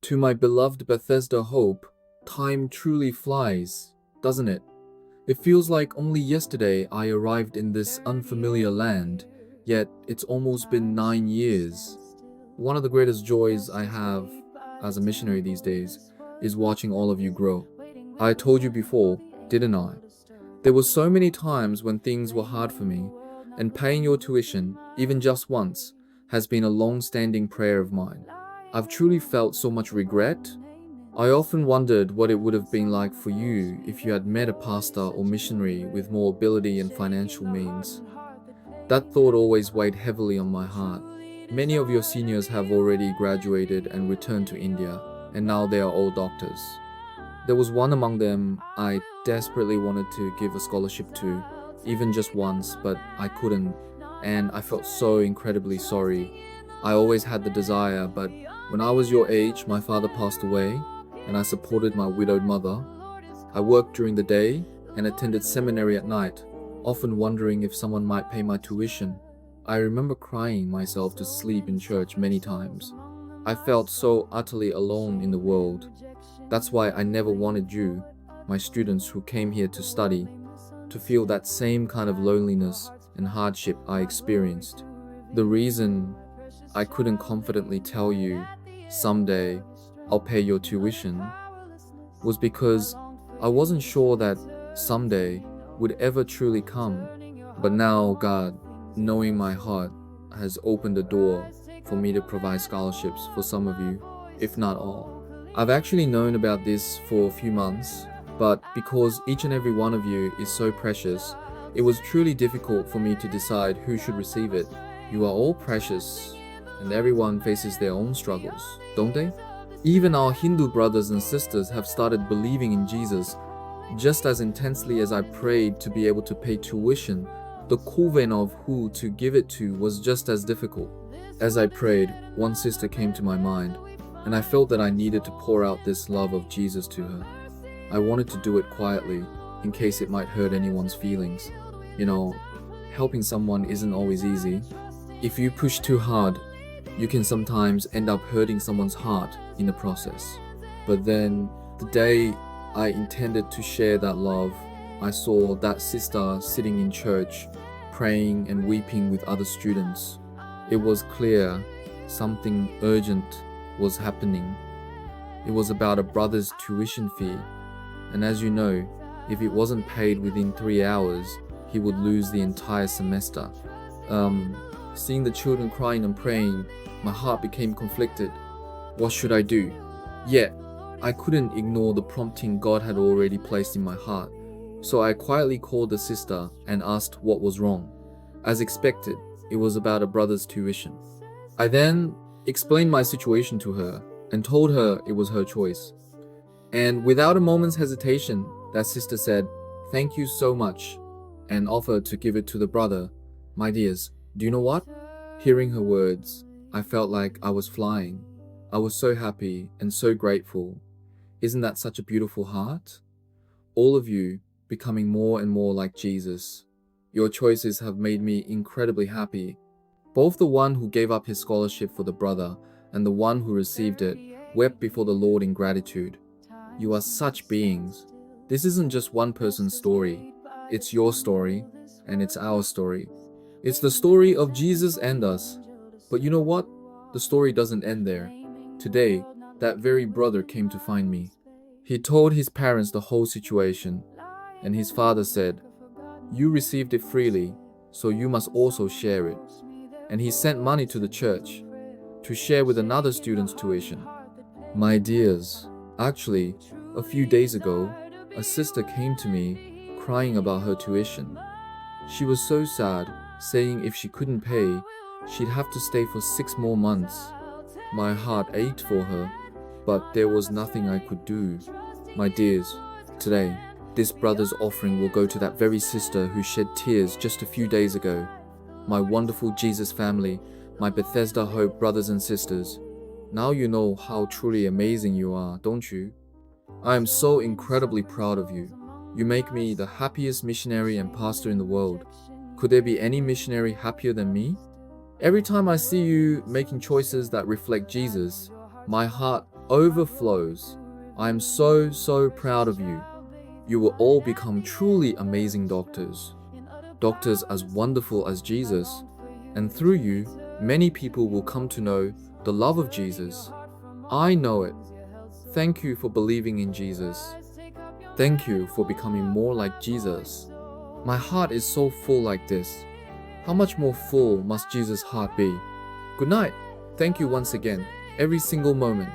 To my beloved Bethesda Hope, time truly flies, doesn't it? It feels like only yesterday I arrived in this unfamiliar land, yet it's almost been 9 years. One of the greatest joys I have as a missionary these days is watching all of you grow. I told you before, didn't I? There were so many times when things were hard for me, and paying your tuition, even just once, has been a long-standing prayer of mine. I've truly felt so much regret. I often wondered what it would have been like for you if you had met a pastor or missionary with more ability and financial means. That thought always weighed heavily on my heart. Many of your seniors have already graduated and returned to India, and now they are all doctors. There was one among them I desperately wanted to give a scholarship to, even just once, but I couldn't, and I felt so incredibly sorry. I always had the desire, but when I was your age, my father passed away, and I supported my widowed mother. I worked during the day and attended seminary at night, often wondering if someone might pay my tuition. I remember crying myself to sleep in church many times. I felt so utterly alone in the world. That's why I never wanted you, my students who came here to study, to feel that same kind of loneliness and hardship I experienced. The reason I couldn't confidently tell you, someday I'll pay your tuition, was because I wasn't sure that someday would ever truly come. But now God, knowing my heart, has opened the door for me to provide scholarships for some of you, if not all. I've actually known about this for a few months, but because each and every one of you is so precious, it was truly difficult for me to decide who should receive it. You are all precious, and everyone faces their own struggles, don't they? Even our Hindu brothers and sisters have started believing in Jesus just as intensely as I prayed to be able to pay tuition. The coven of who to give it to was just as difficult. As I prayed, one sister came to my mind, and I felt that I needed to pour out this love of Jesus to her. I wanted to do it quietly, in case it might hurt anyone's feelings. You know, helping someone isn't always easy. If you push too hard, you can sometimes end up hurting someone's heart in the process. But then, the day I intended to share that love, I saw that sister sitting in church, praying and weeping with other students. It was clear something urgent was happening. It was about a brother's tuition fee, and as you know, if it wasn't paid within 3 hours, he would lose the entire semester. Seeing the children crying and praying, my heart became conflicted. What should I do? Yet, I couldn't ignore the prompting God had already placed in my heart, so I quietly called the sister and asked what was wrong. As expected, it was about a brother's tuition. I then explained my situation to her and told her it was her choice. And without a moment's hesitation, that sister said, "Thank you so much," and offered to give it to the brother. My dears, do you know what? Hearing her words, I felt like I was flying. I was so happy and so grateful. Isn't that such a beautiful heart? All of you becoming more and more like Jesus. Your choices have made me incredibly happy. Both the one who gave up his scholarship for the brother and the one who received it wept before the Lord in gratitude. You are such beings. This isn't just one person's story. It's your story, and it's our story. It's the story of Jesus and us. But you know what? The story doesn't end there. Today, that very brother came to find me. He told his parents the whole situation, and his father said, "You received it freely, so you must also share it." And he sent money to the church to share with another student's tuition. My dears, actually, a few days ago, a sister came to me crying about her tuition. She was so sad, saying if she couldn't pay, she'd have to stay for 6 more months. My heart ached for her, but there was nothing I could do. My dears, today, this brother's offering will go to that very sister who shed tears just a few days ago. My wonderful Jesus family, my Bethesda Hope brothers and sisters, now you know how truly amazing you are, don't you? I am so incredibly proud of you. You make me the happiest missionary and pastor in the world. Could there be any missionary happier than me? Every time I see you making choices that reflect Jesus, my heart overflows. I am so proud of you. You will all become truly amazing doctors. Doctors as wonderful as Jesus. And through you, many people will come to know the love of Jesus. I know it. Thank you for believing in Jesus. Thank you for becoming more like Jesus. My heart is so full like this. How much more full must Jesus' heart be? Good night. Thank you once again, every single moment.